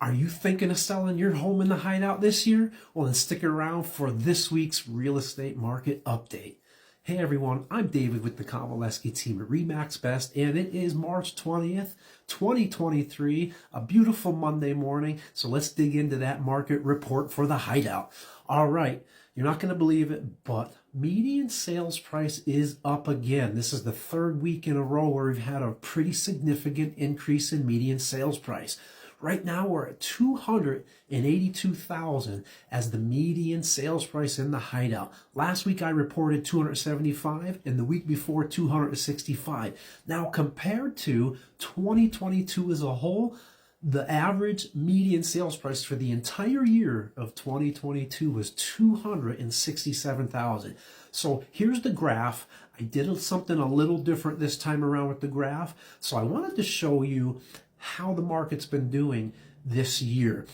Are you thinking of selling your home in the Hideout this year? Well, then stick around for this week's real estate market update. Hey everyone, I'm David with the Kovaleski Team at RE/MAX Best, and it is March 20th, 2023, a beautiful Monday morning. So let's dig into that market report for the Hideout. All right, you're not going to believe it, but median sales price is up again. This is the third week in a row where we've had a pretty significant increase in median sales price. Right now we're at $282,000 as the median sales price in the Hideout. Last week I reported 275 and the week before 265. Now compared to 2022 as a whole, the average median sales price for the entire year of 2022 was $267,000. So here's the graph. I did something a little different this time around with the graph. So I wanted to show you how the market's been doing this year.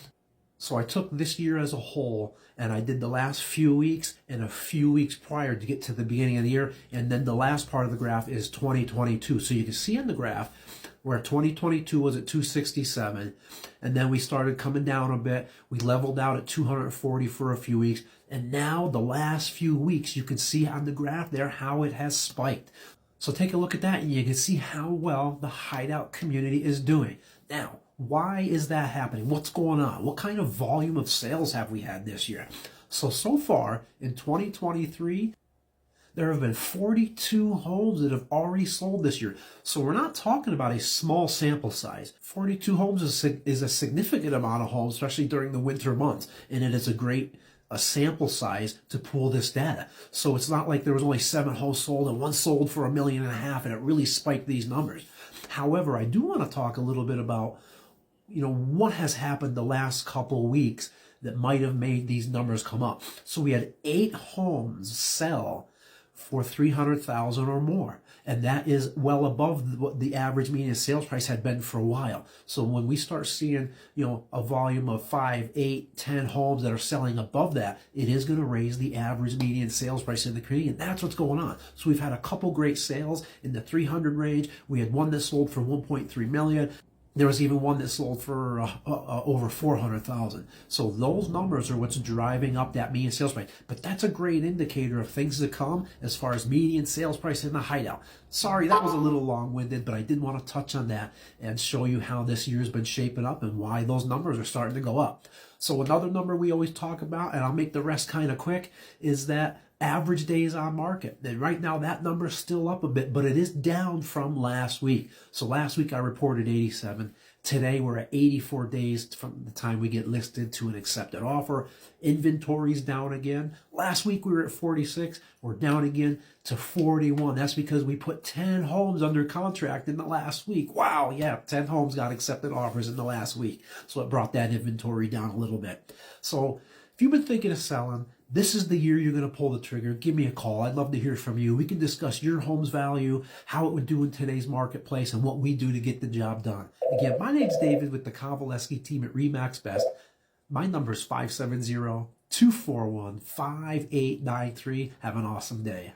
So I took this year as a whole and I did the last few weeks and a few weeks prior to get to the beginning of the year, and then the last part of the graph is 2022. So you can see on the graph where 2022 was at 267, and then we started coming down a bit. We leveled out at 240 for a few weeks, and now the last few weeks you can see on the graph there how it has spiked. So take a look at that and you can see how well the Hideout community is doing. Now, why is that happening? What's going on? What kind of volume of sales have we had this year? So far in 2023, there have been 42 homes that have already sold this year. So we're not talking about a small sample size. 42 homes is a significant amount of homes, especially during the winter months. And it is a sample size to pull this data. So it's not like there was only 7 homes sold and one sold for $1.5 million and it really spiked these numbers. However, I do want to talk a little bit about, what has happened the last couple weeks that might have made these numbers come up. So we had 8 homes sell for $300,000 or more. And that is well above what the average median sales price had been for a while. So when we start seeing, a volume of 5, 8, 10 homes that are selling above that, it is going to raise the average median sales price in the community. And that's what's going on. So we've had a couple great sales in the 300 range. We had one that sold for $1.3 million. There was even one that sold for over $400,000. So those numbers are what's driving up that median sales price. But that's a great indicator of things to come as far as median sales price in the Hideout. Sorry, that was a little long-winded, but I did want to touch on that and show you how this year's been shaping up and why those numbers are starting to go up. So another number we always talk about, and I'll make the rest kind of quick, is that average days on market. And right now that number is still up a bit, but it is down from last week. So last week I reported 87. Today we're at 84 days from the time we get listed to an accepted offer. Inventory's down again. Last week we were at 46. We're down again to 41. That's because we put 10 homes under contract in the last week. Wow, yeah, 10 homes got accepted offers in the last week. So it brought that inventory down a little bit. So if you've been thinking of selling, this is the year you're going to pull the trigger. Give me a call. I'd love to hear from you. We can discuss your home's value, how it would do in today's marketplace, and what we do to get the job done. Again, my name's David with the Kovaleski Team at RE/MAX Best. My number is 570-241-5893. Have an awesome day.